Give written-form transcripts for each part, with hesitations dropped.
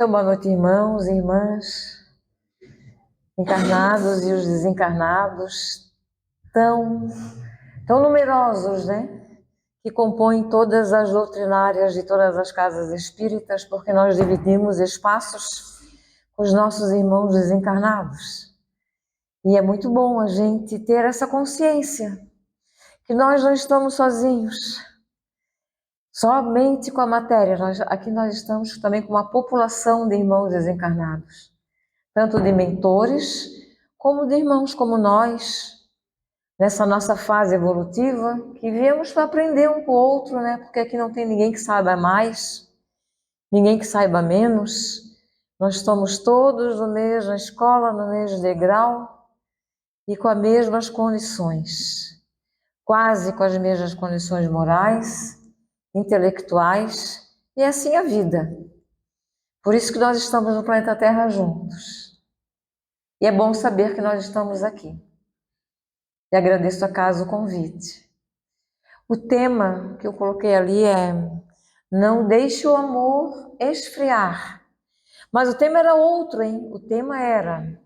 Então, boa noite, irmãos e irmãs, encarnados e os desencarnados, tão numerosos, né? Que compõem todas as doutrinárias de todas as casas espíritas, porque nós dividimos espaços com os nossos irmãos desencarnados. E é muito bom a gente ter essa consciência, que nós não estamos sozinhos, somente com a matéria. Aqui nós estamos também com uma população de irmãos desencarnados, tanto de mentores, como de irmãos como nós, nessa nossa fase evolutiva, que viemos para aprender um com o outro, né? Porque aqui não tem ninguém que saiba mais, ninguém que saiba menos. Nós estamos todos na mesma escola, no mesmo degrau e com as mesmas condições, quase com as mesmas condições morais, intelectuais, e assim a vida. Por isso que nós estamos no planeta Terra juntos. E é bom saber que nós estamos aqui. E agradeço a casa o convite. O tema que eu coloquei ali é: não deixe o amor esfriar. Mas o tema era outro, hein? O tema era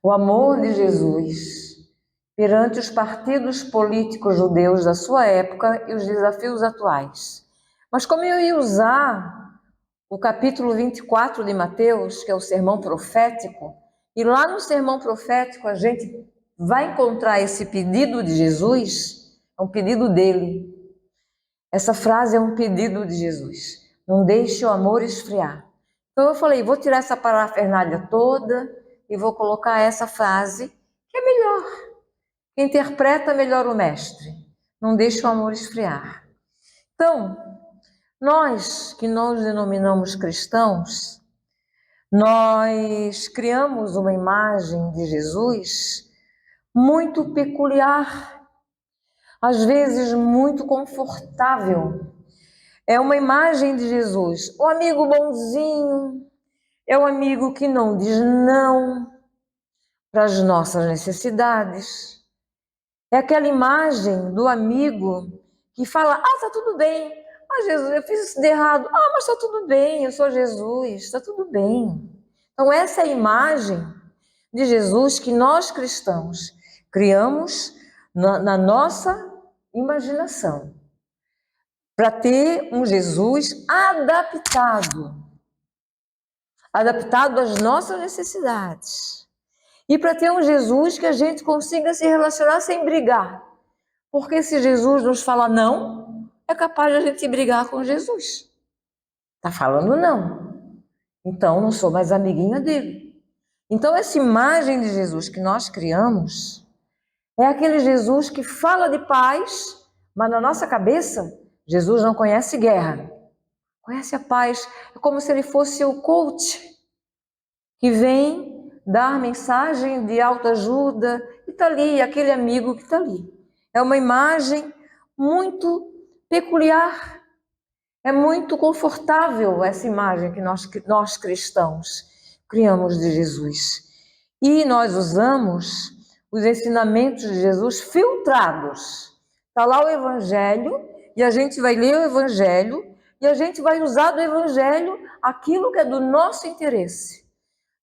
o amor de Jesus perante os partidos políticos judeus da sua época e os desafios atuais. Mas como eu ia usar o capítulo 24 de Mateus, que é o sermão profético, e lá no sermão profético a gente vai encontrar esse pedido de Jesus, é um pedido dele. Essa frase é um pedido de Jesus: não deixe o amor esfriar. Então eu falei, vou tirar essa parafernália toda e vou colocar essa frase, que é melhor, que interpreta melhor o mestre: não deixe o amor esfriar. Então, nós que nos denominamos cristãos, nós criamos uma imagem de Jesus muito peculiar, às vezes muito confortável. É uma imagem de Jesus, o amigo bonzinho, é o amigo que não diz não para as nossas necessidades. É aquela imagem do amigo que fala: tá tudo bem, Jesus, eu fiz isso de errado, mas tá tudo bem, eu sou Jesus, tá tudo bem. Então essa é a imagem de Jesus que nós cristãos criamos na nossa imaginação, para ter um Jesus adaptado às nossas necessidades, e para ter um Jesus que a gente consiga se relacionar sem brigar, porque se Jesus nos fala não, é capaz de a gente brigar com Jesus. Tá falando não, então não sou mais amiguinha dele. Então essa imagem de Jesus que nós criamos é aquele Jesus que fala de paz, mas na nossa cabeça Jesus não conhece guerra, conhece a paz. É como se ele fosse o coach que vem dar mensagem de autoajuda e está ali, aquele amigo que está ali. É uma imagem muito peculiar, é muito confortável essa imagem que nós cristãos criamos de Jesus. E nós usamos os ensinamentos de Jesus filtrados. Está lá o Evangelho, e a gente vai ler o Evangelho, e a gente vai usar do Evangelho aquilo que é do nosso interesse,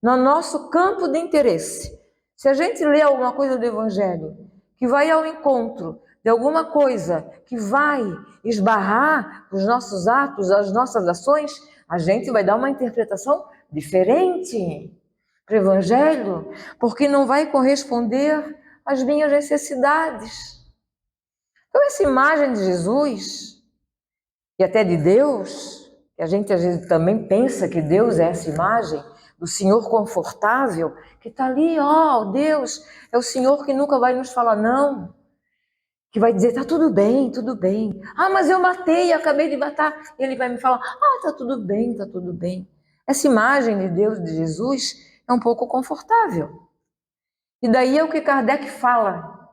no nosso campo de interesse. Se a gente lê alguma coisa do Evangelho que vai ao encontro de alguma coisa que vai esbarrar os nossos atos, as nossas ações, a gente vai dar uma interpretação diferente para o Evangelho, porque não vai corresponder às minhas necessidades. Então essa imagem de Jesus, e até de Deus, que a gente às vezes também pensa que Deus é essa imagem do Senhor confortável, que está ali, Deus é o Senhor que nunca vai nos falar não, que vai dizer: tá tudo bem, tudo bem. Mas eu matei, acabei de matar. E ele vai me falar: tá tudo bem, tá tudo bem. Essa imagem de Deus, de Jesus, é um pouco confortável. E daí é o que Kardec fala,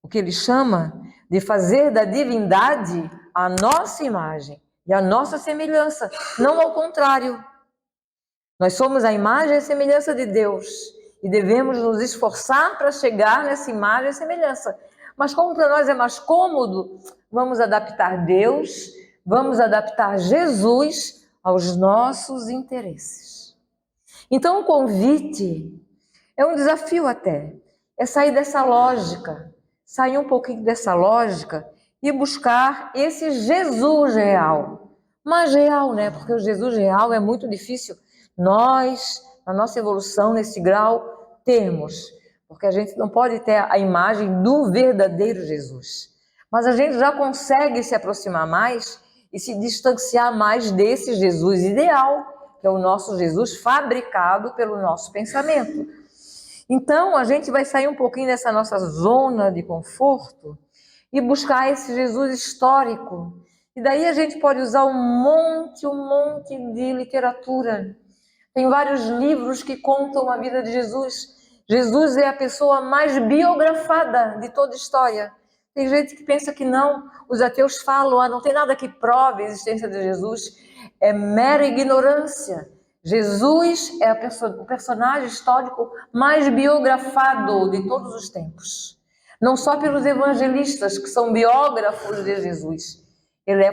o que ele chama de fazer da divindade a nossa imagem e a nossa semelhança, não ao contrário. Nós somos a imagem e semelhança de Deus e devemos nos esforçar para chegar nessa imagem e semelhança. Mas como para nós é mais cômodo, vamos adaptar Deus, vamos adaptar Jesus aos nossos interesses. Então o convite é um desafio até, é sair dessa lógica, sair um pouquinho dessa lógica e buscar esse Jesus real. Mas real, né? Porque o Jesus real é muito difícil nós, na nossa evolução, nesse grau, termos. Porque a gente não pode ter a imagem do verdadeiro Jesus. Mas a gente já consegue se aproximar mais e se distanciar mais desse Jesus ideal, que é o nosso Jesus fabricado pelo nosso pensamento. Então, a gente vai sair um pouquinho dessa nossa zona de conforto e buscar esse Jesus histórico. E daí a gente pode usar um monte de literatura. Tem vários livros que contam a vida de Jesus. Jesus é a pessoa mais biografada de toda a história. Tem gente que pensa que não. Os ateus falam, não tem nada que prove a existência de Jesus. É mera ignorância. Jesus é o personagem histórico mais biografado de todos os tempos. Não só pelos evangelistas, que são biógrafos de Jesus. Ele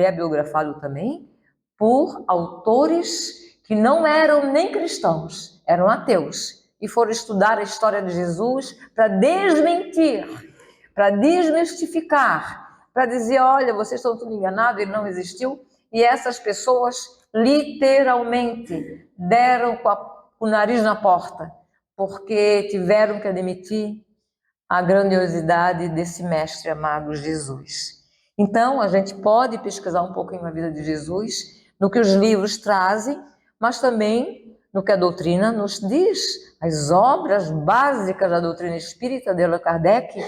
é biografado também por autores que não eram nem cristãos, eram ateus, e foram estudar a história de Jesus para desmentir, para desmistificar, para dizer, olha, vocês estão tudo enganados, ele não existiu. E essas pessoas literalmente deram com o nariz na porta, porque tiveram que admitir a grandiosidade desse mestre amado Jesus. Então, a gente pode pesquisar um pouquinho a vida de Jesus, no que os livros trazem, mas também no que a doutrina nos diz, as obras básicas da doutrina espírita de Allan Kardec,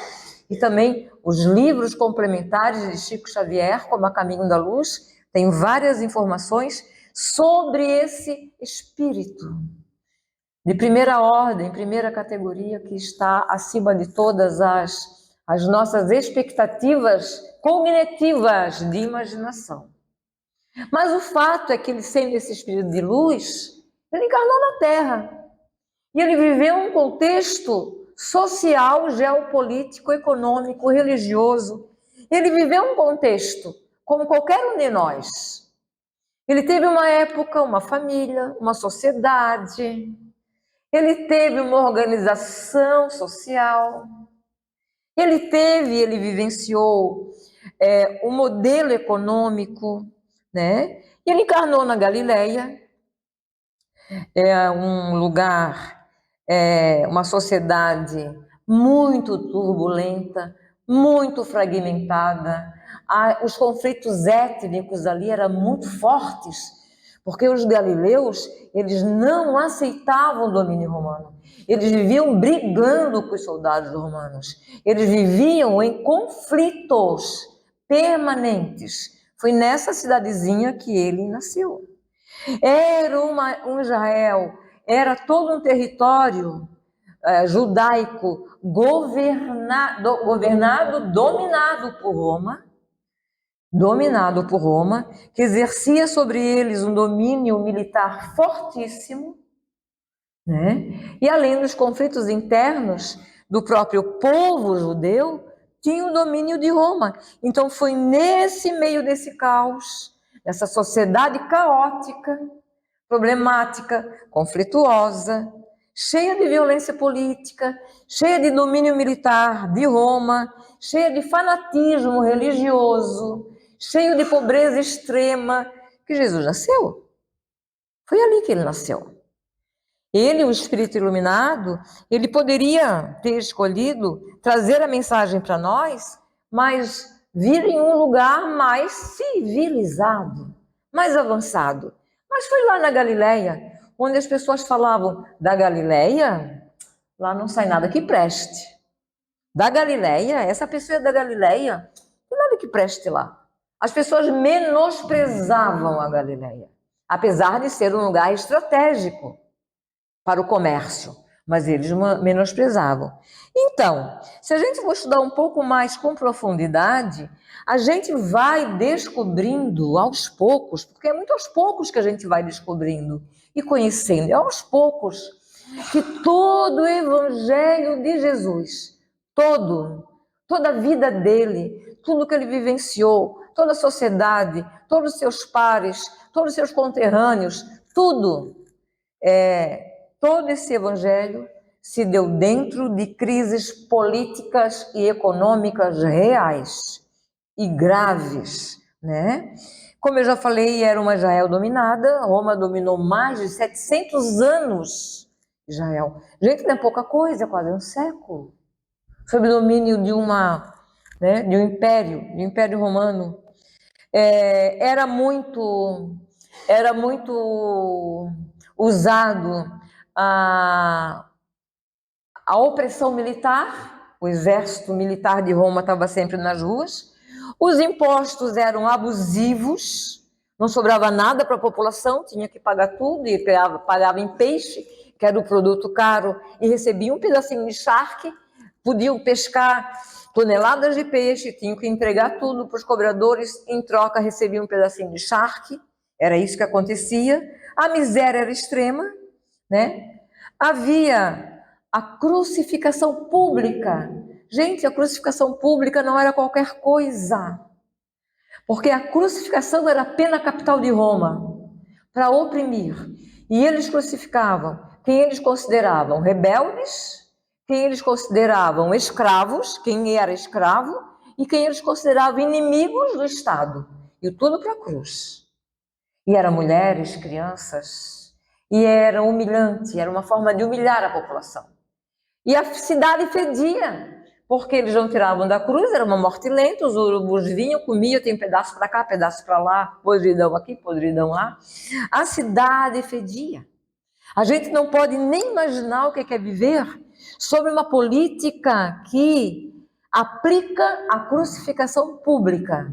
e também os livros complementares de Chico Xavier, como A Caminho da Luz, tem várias informações sobre esse espírito de primeira ordem, primeira categoria, que está acima de todas as nossas expectativas cognitivas de imaginação. Mas o fato é que ele, sendo esse espírito de luz, ele encarnou na Terra. E ele viveu um contexto social, geopolítico, econômico, religioso. Ele viveu um contexto como qualquer um de nós. Ele teve uma época, uma família, uma sociedade. Ele teve uma organização social. Ele vivenciou um modelo econômico, né? E ele encarnou na Galileia, um lugar, uma sociedade muito turbulenta, muito fragmentada. Os conflitos étnicos ali eram muito fortes, porque os galileus, eles não aceitavam o domínio romano. Eles viviam brigando com os soldados romanos. Eles viviam em conflitos permanentes. Foi nessa cidadezinha que ele nasceu. Era um Israel, era todo um território judaico dominado por Roma, que exercia sobre eles um domínio militar fortíssimo, né? E além dos conflitos internos do próprio povo judeu, tinha o domínio de Roma. Então foi nesse meio desse caos, dessa sociedade caótica, problemática, conflituosa, cheia de violência política, cheia de domínio militar de Roma, cheia de fanatismo religioso, cheio de pobreza extrema, que Jesus nasceu. Foi ali que ele nasceu. Ele, o Espírito iluminado, ele poderia ter escolhido trazer a mensagem para nós, mas vir em um lugar mais civilizado, mais avançado. Mas foi lá na Galileia, onde as pessoas falavam, da Galileia, lá não sai nada que preste. Da Galileia, essa pessoa é da Galileia, não tem nada que preste lá. As pessoas menosprezavam a Galileia, apesar de ser um lugar estratégico para o comércio, mas eles menosprezavam. Então, se a gente for estudar um pouco mais com profundidade, a gente vai descobrindo aos poucos, porque é muito aos poucos que a gente vai descobrindo e conhecendo, é aos poucos que todo o evangelho de Jesus, toda a vida dele, tudo que ele vivenciou, toda a sociedade, todos os seus pares, todos os seus conterrâneos, tudo. Todo esse evangelho se deu dentro de crises políticas e econômicas reais e graves, né? Como eu já falei, era uma Israel dominada, Roma dominou mais de 700 anos Israel. Gente, não é pouca coisa, é quase um século, sob o domínio de um império romano. Era muito usado a opressão militar, o exército militar de Roma estava sempre nas ruas, os impostos eram abusivos, não sobrava nada para a população, tinha que pagar tudo, e pagava em peixe, que era o produto caro, e recebia um pedacinho de charque, podiam pescar toneladas de peixe, tinham que entregar tudo para os cobradores, em troca recebiam um pedacinho de charque, era isso que acontecia. A miséria era extrema, né? Havia a crucificação pública. Gente, a crucificação pública não era qualquer coisa, porque a crucificação era a pena capital de Roma, para oprimir. E eles crucificavam quem eles consideravam rebeldes, quem eles consideravam escravos, quem era escravo, e quem eles consideravam inimigos do Estado. E tudo para a cruz. E eram mulheres, crianças, e era humilhante, era uma forma de humilhar a população. E a cidade fedia, porque eles não tiravam da cruz, era uma morte lenta, os urubus vinham, comiam, tem pedaço para cá, pedaço para lá, podridão aqui, podridão lá. A cidade fedia. A gente não pode nem imaginar o que é viver sob uma política que aplica a crucificação pública.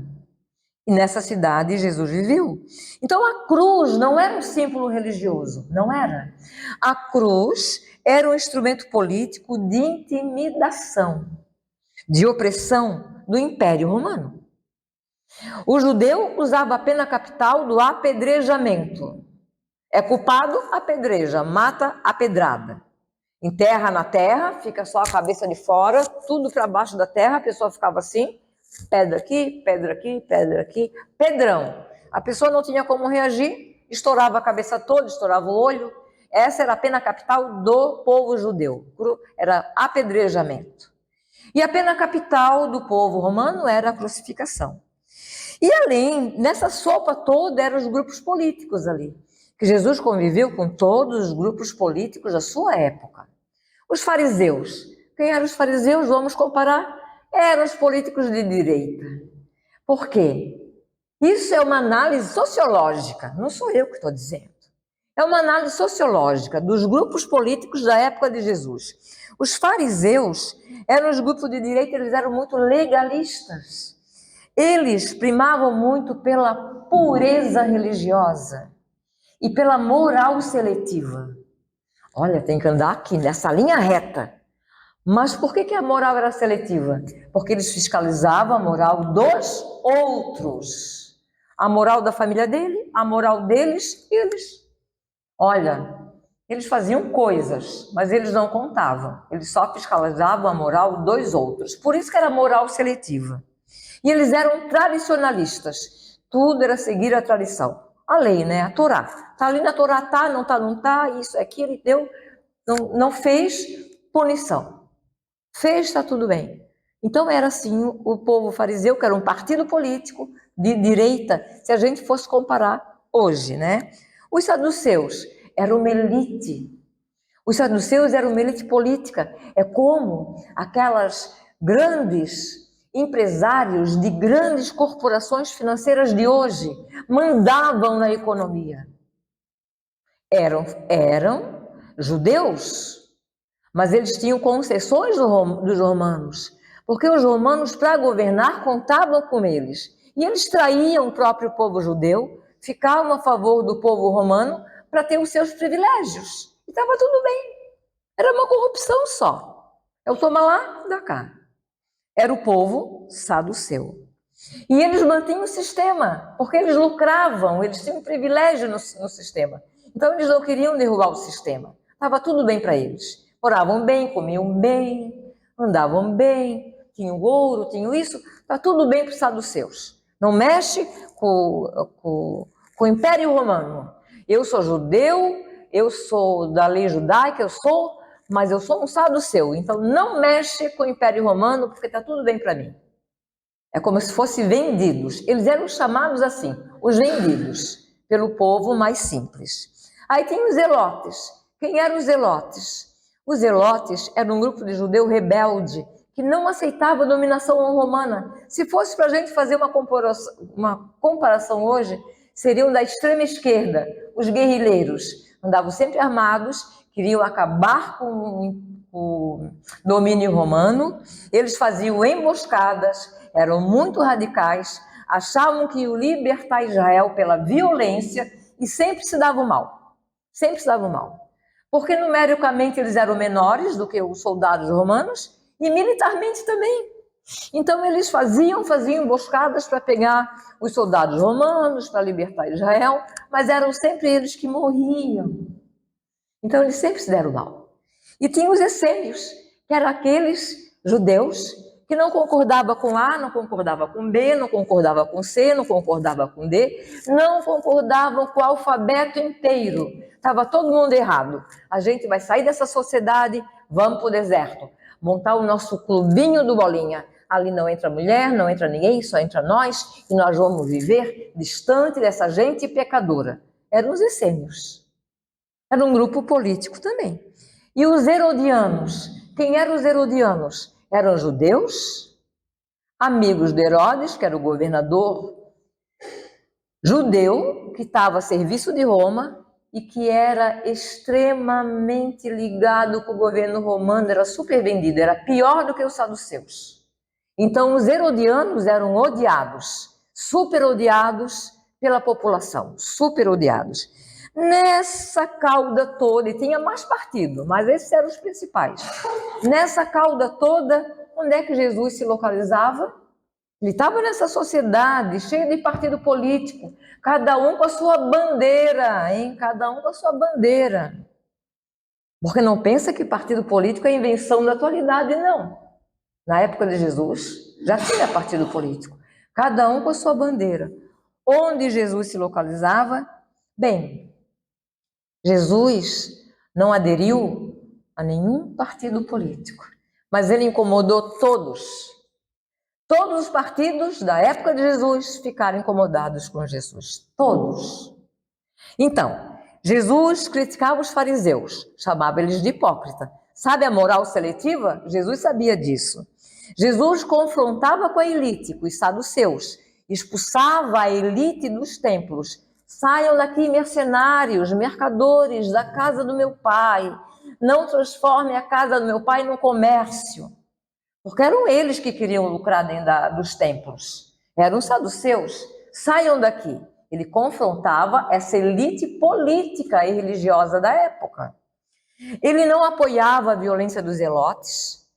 E nessa cidade Jesus viveu. Então a cruz não era um símbolo religioso, não era. A cruz era um instrumento político de intimidação, de opressão do Império Romano. O judeu usava a pena capital do apedrejamento. É culpado, apedreja, mata, a pedrada. Enterra na terra, fica só a cabeça de fora, tudo para baixo da terra, a pessoa ficava assim, pedra aqui, pedra aqui, pedra aqui, pedrão. A pessoa não tinha como reagir, estourava a cabeça toda, estourava o olho. Essa era a pena capital do povo judeu, era apedrejamento. E a pena capital do povo romano era a crucificação. E além, nessa sopa toda, eram os grupos políticos ali, que Jesus conviveu com todos os grupos políticos da sua época. Os fariseus. Quem eram os fariseus? Vamos comparar. Eram os políticos de direita. Por quê? Isso é uma análise sociológica, não sou eu que estou dizendo. É uma análise sociológica dos grupos políticos da época de Jesus. Os fariseus eram os grupos de direita, eles eram muito legalistas. Eles primavam muito pela pureza religiosa e pela moral seletiva. Olha, tem que andar aqui, nessa linha reta. Mas por que a moral era seletiva? Porque eles fiscalizavam a moral dos outros. A moral da família dele, a moral deles, eles. Olha, eles faziam coisas, mas eles não contavam. Eles só fiscalizavam a moral dos outros. Por isso que era moral seletiva. E eles eram tradicionalistas. Tudo era seguir a tradição. A lei, né? A Torá. Tá ali na Torá, tá, não tá, não tá, isso aqui ele deu, não fez, punição. Fez, está tudo bem. Então era assim o povo fariseu, que era um partido político de direita, se a gente fosse comparar hoje, né? Os saduceus eram uma elite. Os saduceus eram uma elite política. É como aquelas grandes empresários de grandes corporações financeiras de hoje mandavam na economia. Eram judeus, mas eles tinham concessões dos romanos, porque os romanos, para governar, contavam com eles. E eles traíam o próprio povo judeu, ficavam a favor do povo romano para ter os seus privilégios. E estava tudo bem. Era uma corrupção só. Eu toma lá, dá cá. Era o povo saduceu. E eles mantinham o sistema, porque eles lucravam, eles tinham privilégio no sistema. Então eles não queriam derrubar o sistema. Estava tudo bem para eles. Moravam bem, comiam bem, andavam bem, tinham ouro, tinham isso. Está tudo bem para os saduceus. Não mexe com o Império Romano. Eu sou judeu, eu sou da lei judaica, mas eu sou um saduceu. Então não mexe com o Império Romano, porque está tudo bem para mim. É como se fossem vendidos. Eles eram chamados assim, os vendidos, pelo povo mais simples. Aí tem os zelotes. Quem eram os zelotes? Os zelotes eram um grupo de judeu rebelde que não aceitava a dominação romana. Se fosse para a gente fazer uma comparação hoje, seriam da extrema esquerda, os guerrilheiros. Andavam sempre armados, queriam acabar com o domínio romano, eles faziam emboscadas, eram muito radicais, achavam que iam libertar Israel pela violência e sempre se davam mal. Sempre se davam mal. Porque numericamente eles eram menores do que os soldados romanos e militarmente também. Então eles faziam emboscadas para pegar os soldados romanos, para libertar Israel, mas eram sempre eles que morriam. Então eles sempre se deram mal. E tinha os essênios, que eram aqueles judeus que não concordava com A, não concordava com B, não concordava com C, não concordava com D, não concordavam com o alfabeto inteiro. Estava todo mundo errado. A gente vai sair dessa sociedade, vamos para o deserto, montar o nosso clubinho do Bolinha. Ali não entra mulher, não entra ninguém, só entra nós, e nós vamos viver distante dessa gente pecadora. Eram os essênios. Era um grupo político também. E os herodianos? Quem eram os herodianos? Eram judeus, amigos de Herodes, que era o governador judeu, que estava a serviço de Roma e que era extremamente ligado com o governo romano, era super vendido, era pior do que os saduceus. Então os herodianos eram odiados, super odiados pela população, super odiados. Nessa cauda toda, e tinha mais partido, mas esses eram os principais. Nessa cauda toda, onde é que Jesus se localizava? Ele estava nessa sociedade cheia de partido político, cada um com a sua bandeira, hein? Cada um com a sua bandeira. Porque não pensa que partido político é invenção da atualidade, não. Na época de Jesus, já tinha partido político, cada um com a sua bandeira. Onde Jesus se localizava? Bem, Jesus não aderiu a nenhum partido político, mas ele incomodou todos. Todos os partidos da época de Jesus ficaram incomodados com Jesus. Todos. Então, Jesus criticava os fariseus, chamava eles de hipócrita. Sabe a moral seletiva? Jesus sabia disso. Jesus confrontava com a elite, com os saduceus, expulsava a elite dos templos. Saiam daqui, mercenários, mercadores da casa do meu pai. Não transformem a casa do meu pai num comércio. Porque eram eles que queriam lucrar dentro dos templos. Eram os saduceus. Saiam daqui. Ele confrontava essa elite política e religiosa da época. Ele não apoiava a violência dos zelotes.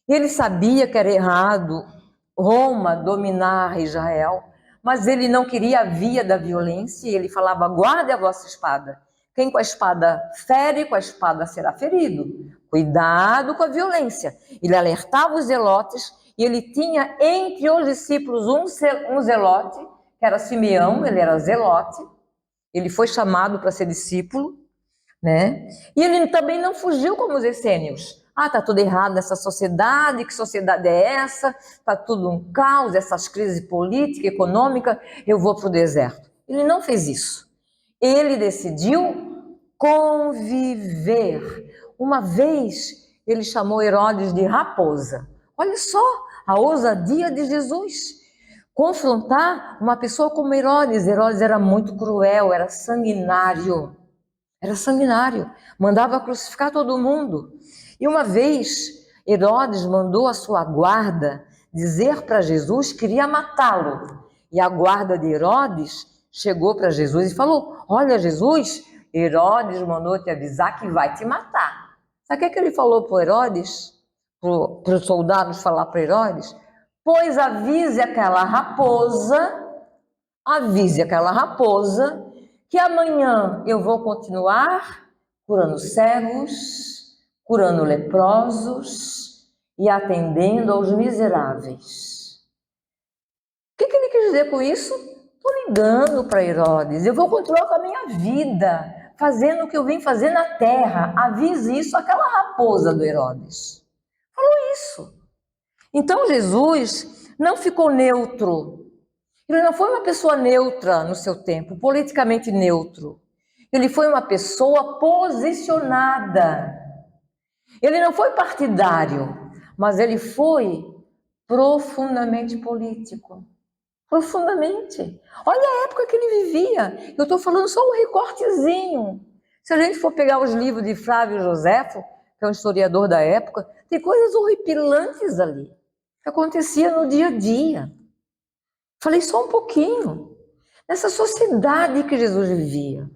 Ele sabia que era errado Roma dominar Israel, mas ele não queria a via da violência e ele falava, guarde a vossa espada. Quem com a espada fere, com a espada será ferido. Cuidado com a violência. Ele alertava os zelotes e ele tinha entre os discípulos um zelote, que era Simeão, ele era zelote. Ele foi chamado para ser discípulo, né? E ele também não fugiu como os essênios. Tá tudo errado nessa sociedade, que sociedade é essa? Tá tudo um caos, essas crises políticas, econômicas, eu vou para o deserto. Ele não fez isso. Ele decidiu conviver. Uma vez ele chamou Herodes de raposa. Olha só a ousadia de Jesus. Confrontar uma pessoa como Herodes. Herodes era muito cruel, era sanguinário. Era sanguinário, mandava crucificar todo mundo. E uma vez, Herodes mandou a sua guarda dizer para Jesus que iria matá-lo. E a guarda de Herodes chegou para Jesus e falou, olha Jesus, Herodes mandou te avisar que vai te matar. Sabe o que ele falou para Herodes? Para os soldados falar para Herodes? Pois avise aquela raposa, que amanhã eu vou continuar curando cegos, curando leprosos e atendendo aos miseráveis. O que ele quis quis dizer com isso? Estou ligando para Herodes. Eu vou continuar com a minha vida, fazendo o que eu vim fazer na terra. Avise isso àquela raposa do Herodes. Falou isso. Então Jesus não ficou neutro. Ele não foi uma pessoa neutra no seu tempo, politicamente neutro. Ele foi uma pessoa posicionada. Ele não foi partidário, mas ele foi profundamente político. Profundamente. Olha a época que ele vivia. Eu estou falando só um recortezinho. Se a gente for pegar os livros de Flávio Joséfo, que é um historiador da época, tem coisas horripilantes ali, que acontecia no dia a dia. Falei só um pouquinho. Nessa sociedade que Jesus vivia.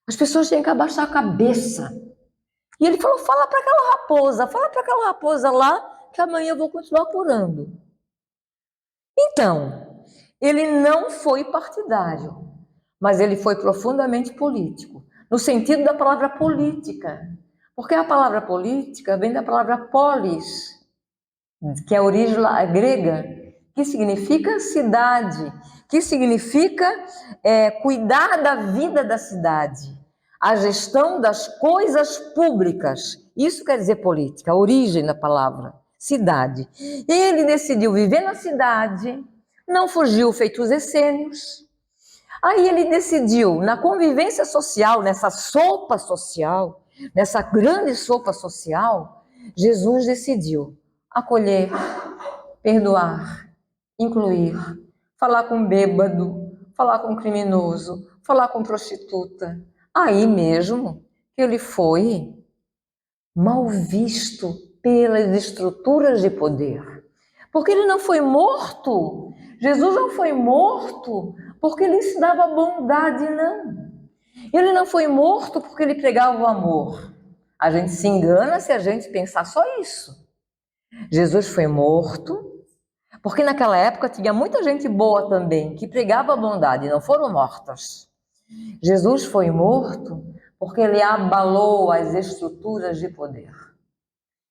As pessoas tinham que abaixar a cabeça. E ele falou, fala para aquela raposa lá, que amanhã eu vou continuar curando. Então, ele não foi partidário, mas ele foi profundamente político, no sentido da palavra política. Porque a palavra política vem da palavra polis, que é a origem grega, que significa cidade, que significa cuidar da vida da cidade, a gestão das coisas públicas. Isso quer dizer política, a origem da palavra, cidade. Ele decidiu viver na cidade, não fugiu feito os essênios. Aí ele decidiu, na convivência social, nessa sopa social, nessa grande sopa social, Jesus decidiu acolher, perdoar, incluir, falar com bêbado, falar com criminoso, falar com prostituta. Aí mesmo que ele foi mal visto pelas estruturas de poder. Porque ele não foi morto. Jesus não foi morto porque ele ensinava bondade, não. Ele não foi morto porque ele pregava o amor. A gente se engana se a gente pensar só isso. Jesus foi morto porque naquela época tinha muita gente boa também que pregava a bondade e não foram mortas. Jesus foi morto porque ele abalou as estruturas de poder.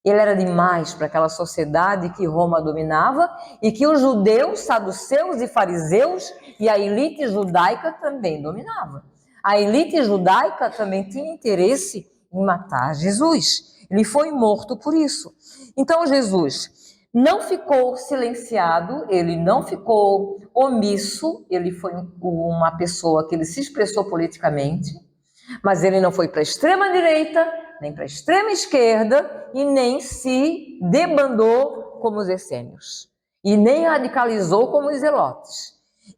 Ele era demais para aquela sociedade que Roma dominava e que os judeus, saduceus e fariseus e a elite judaica também dominava. A elite judaica também tinha interesse em matar Jesus. Ele foi morto por isso. Então Jesus não ficou silenciado, ele não ficou omisso, ele foi uma pessoa que ele se expressou politicamente, mas ele não foi para a extrema direita, nem para a extrema esquerda, e nem se debandou como os essênios, e nem radicalizou como os zelotes.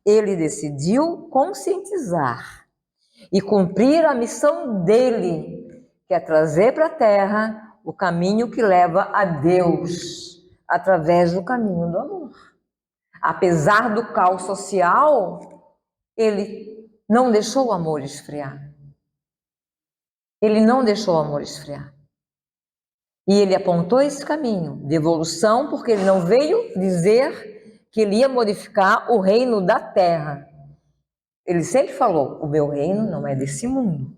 Ele decidiu conscientizar e cumprir a missão dele, que é trazer para a terra o caminho que leva a Deus, através do caminho do amor. Apesar do caos social, ele não deixou o amor esfriar. Ele não deixou o amor esfriar. E ele apontou esse caminho de evolução, porque ele não veio dizer que ele ia modificar o reino da terra. Ele sempre falou, o meu reino não é desse mundo.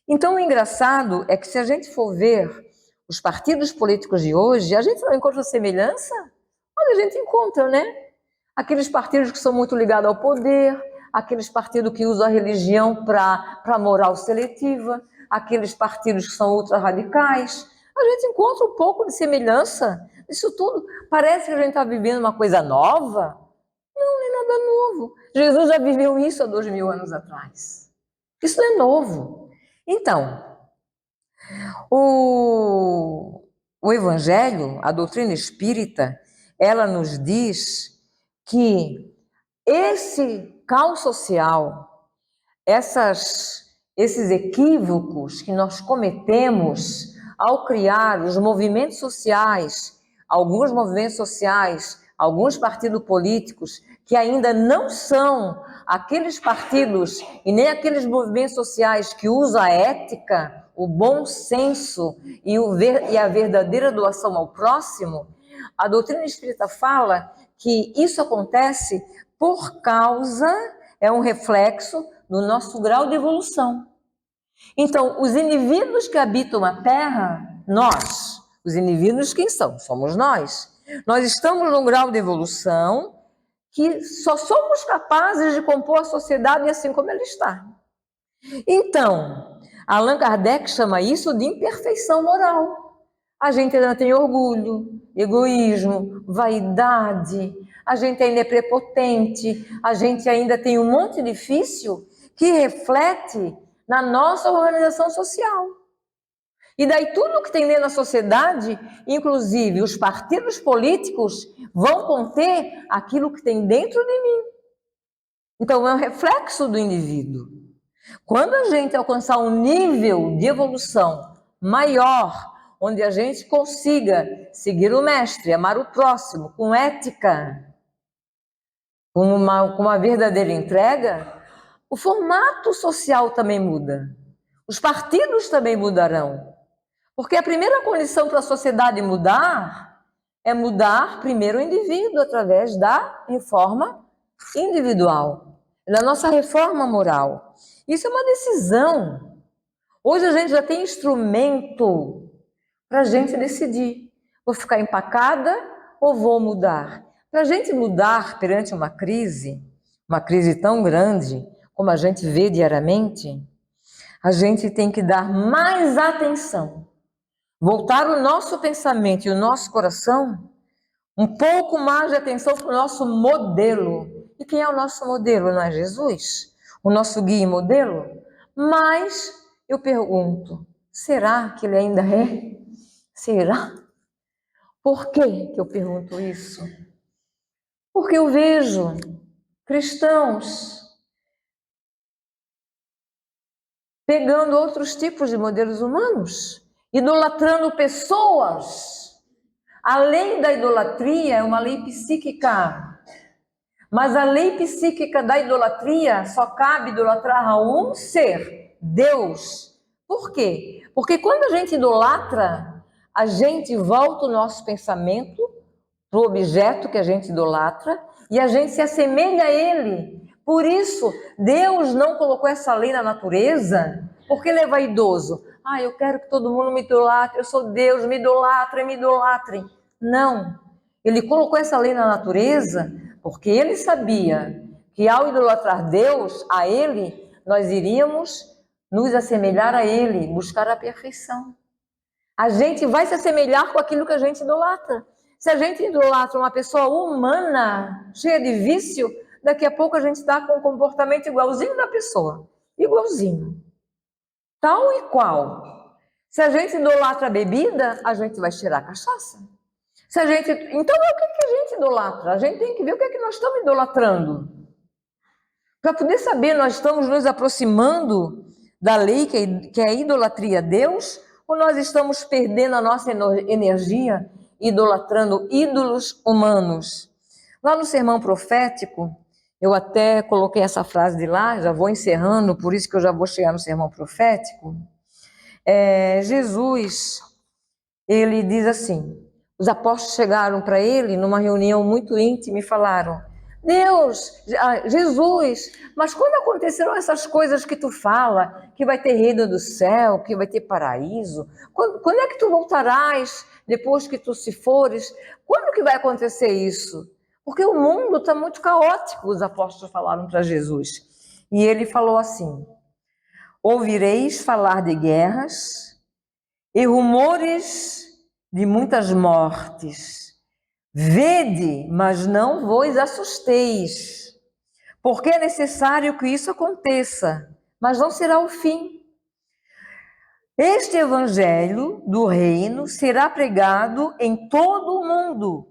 Então o engraçado é que se a gente for ver os partidos políticos de hoje, a gente não encontra semelhança? Olha, a gente encontra, né? Aqueles partidos que são muito ligados ao poder, aqueles partidos que usam a religião para moral seletiva, aqueles partidos que são ultra-radicais. A gente encontra um pouco de semelhança. Isso tudo parece que a gente está vivendo uma coisa nova. Não é nada novo. Jesus já viveu isso há 2000 anos atrás. Isso não é novo. Então, o Evangelho, a doutrina espírita, ela nos diz que esse caos social, esses equívocos que nós cometemos ao criar os movimentos sociais, alguns movimentos sociais, alguns partidos políticos que ainda não são aqueles partidos e nem aqueles movimentos sociais que usam a ética, o bom senso e a verdadeira doação ao próximo, a doutrina espírita fala que isso acontece por causa, é um reflexo do nosso grau de evolução. Então, os indivíduos que habitam a Terra, nós, os indivíduos quem são? Somos nós. Nós estamos num grau de evolução que só somos capazes de compor a sociedade assim como ela está. Então, Allan Kardec chama isso de imperfeição moral. A gente ainda tem orgulho, egoísmo, vaidade, a gente ainda é prepotente, a gente ainda tem um monte de vício que reflete na nossa organização social. E daí tudo que tem dentro da sociedade, inclusive os partidos políticos, vão conter aquilo que tem dentro de mim. Então é um reflexo do indivíduo. Quando a gente alcançar um nível de evolução maior, onde a gente consiga seguir o mestre, amar o próximo, com ética, com uma verdadeira entrega, o formato social também muda. Os partidos também mudarão. Porque a primeira condição para a sociedade mudar é mudar primeiro o indivíduo através da reforma individual, da nossa reforma moral. Isso é uma decisão. Hoje a gente já tem instrumento para a gente decidir. Vou ficar empacada ou vou mudar? Para a gente mudar perante uma crise tão grande como a gente vê diariamente, a gente tem que dar mais atenção. Voltar o nosso pensamento e o nosso coração um pouco mais de atenção para o nosso modelo. E quem é o nosso modelo? Não é Jesus? O nosso guia e modelo? Mas eu pergunto, será que ele ainda é? Será? Por que eu pergunto isso? Porque eu vejo cristãos pegando outros tipos de modelos humanos, idolatrando pessoas. A lei da idolatria é uma lei psíquica, mas a lei psíquica da idolatria só cabe idolatrar a um ser, Deus. Por quê? Porque quando a gente idolatra, a gente volta o nosso pensamento para o objeto que a gente idolatra e a gente se assemelha a ele. Por isso, Deus não colocou essa lei na natureza, porque ele é vaidoso. Eu quero que todo mundo me idolatre, eu sou Deus, me idolatrem, me idolatrem. Não, ele colocou essa lei na natureza porque ele sabia que ao idolatrar Deus, a ele, nós iríamos nos assemelhar a ele, buscar a perfeição. A gente vai se assemelhar com aquilo que a gente idolatra. Se a gente idolatra uma pessoa humana, cheia de vício, daqui a pouco a gente está com um comportamento igualzinho da pessoa. Igualzinho. Tal e qual. Se a gente idolatra a bebida, a gente vai cheirar cachaça. Se a gente... Então, o que a gente idolatra? A gente tem que ver o que é que nós estamos idolatrando. Para poder saber, nós estamos nos aproximando da lei que é a idolatria a Deus, ou nós estamos perdendo a nossa energia idolatrando ídolos humanos? Lá no sermão profético, eu até coloquei essa frase de lá, já vou encerrando, por isso que eu já vou chegar no sermão profético. Jesus, ele diz assim, os apóstolos chegaram para ele numa reunião muito íntima e falaram, Jesus, mas quando aconteceram essas coisas que tu fala, que vai ter reino do céu, que vai ter paraíso, quando é que tu voltarás depois que tu se fores? Quando que vai acontecer isso? Porque o mundo está muito caótico, os apóstolos falaram para Jesus. E ele falou assim, ouvireis falar de guerras e rumores de muitas mortes. Vede, mas não vos assusteis, porque é necessário que isso aconteça, mas não será o fim. Este evangelho do reino será pregado em todo o mundo,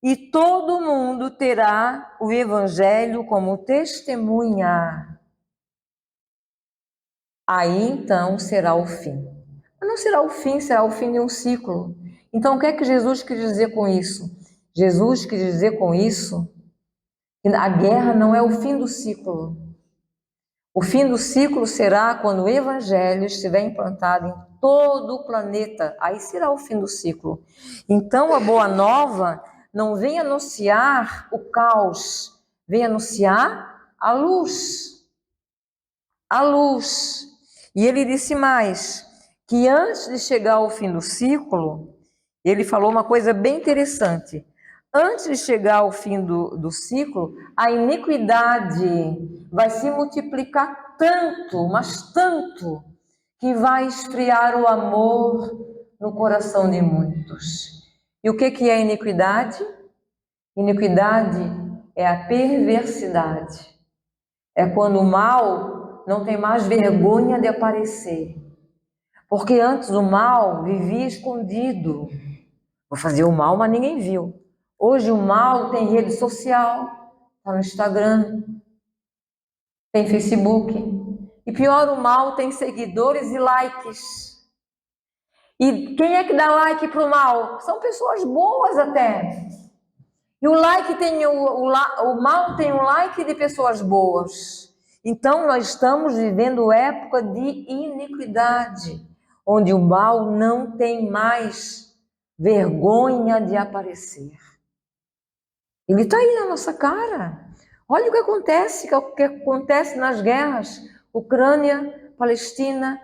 e todo mundo terá o evangelho como testemunha. Aí então será o fim. Mas não será o fim, será o fim de um ciclo. Então o que é que Jesus quis dizer com isso? Jesus quis dizer com isso que a guerra não é o fim do ciclo. O fim do ciclo será quando o evangelho estiver implantado em todo o planeta. Aí será o fim do ciclo. Então a boa nova não vem anunciar o caos, vem anunciar a luz. A luz. E ele disse mais, que antes de chegar ao fim do ciclo, ele falou uma coisa bem interessante. antes de chegar ao fim do ciclo, a iniquidade vai se multiplicar tanto, mas tanto, que vai esfriar o amor no coração de muitos. E o que é iniquidade? Iniquidade é a perversidade. É quando o mal não tem mais vergonha de aparecer. Porque antes o mal vivia escondido. Vou fazer o mal, mas ninguém viu. Hoje o mal tem rede social, está no Instagram, tem Facebook. E pior, o mal tem seguidores e likes. E quem é que dá like para o mal? São pessoas boas até. E o like tem o mal tem um like de pessoas boas. Então nós estamos vivendo época de iniquidade, onde o mal não tem mais vergonha de aparecer. Ele está aí na nossa cara. Olha o que acontece nas guerras: Ucrânia, Palestina,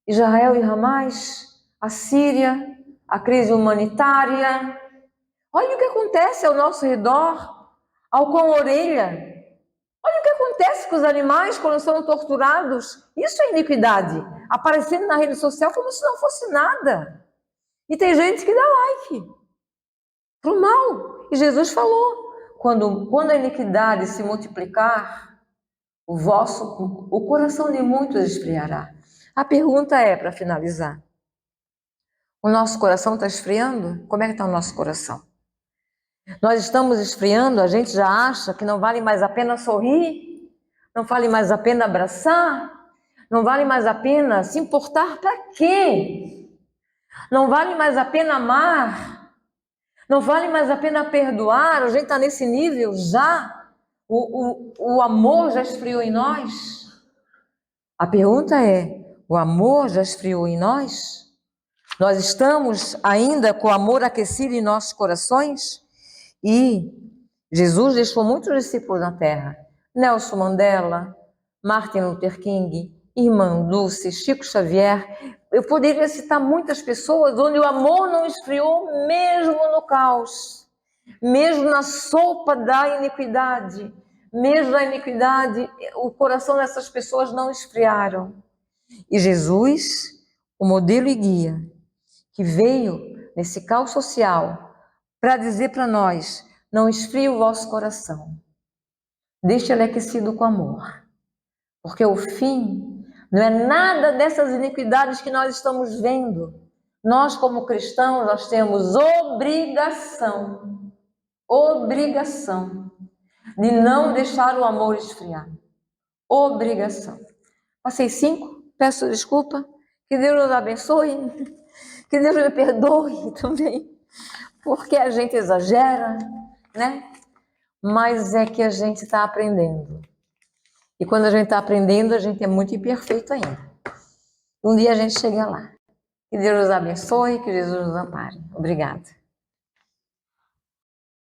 Israel e Hamas, a Síria, a crise humanitária. Olha o que acontece ao nosso redor, ao com a orelha. Olha o que acontece com os animais quando são torturados. Isso é iniquidade. Aparecendo na rede social como se não fosse nada. E tem gente que dá like pro mal. E Jesus falou, quando a iniquidade se multiplicar, o coração de muitos esfriará. A pergunta é, para finalizar, o nosso coração está esfriando? Como é que está o nosso coração? Nós estamos esfriando, a gente já acha que não vale mais a pena sorrir, não vale mais a pena abraçar, não vale mais a pena se importar para quê? Não vale mais a pena amar, não vale mais a pena perdoar, a gente está nesse nível já, o amor já esfriou em nós? A pergunta é, o amor já esfriou em nós? Nós estamos ainda com o amor aquecido em nossos corações? E Jesus deixou muitos discípulos na terra. Nelson Mandela, Martin Luther King, Irmã Dulce, Chico Xavier. Eu poderia citar muitas pessoas onde o amor não esfriou mesmo no caos, mesmo na sopa da iniquidade, mesmo na iniquidade, o coração dessas pessoas não esfriaram. E Jesus, o modelo e guia, que veio nesse caos social para dizer para nós, não esfrie o vosso coração, deixe ele aquecido com amor, porque o fim não é nada dessas iniquidades que nós estamos vendo. Nós como cristãos, nós temos obrigação de não deixar o amor esfriar, obrigação. Passei 5, peço desculpa, que Deus nos abençoe, que Deus me perdoe também, porque a gente exagera, né? Mas é que a gente está aprendendo. E quando a gente está aprendendo, a gente é muito imperfeito ainda. Um dia a gente chega lá. Que Deus nos abençoe, que Jesus nos ampare. Obrigada.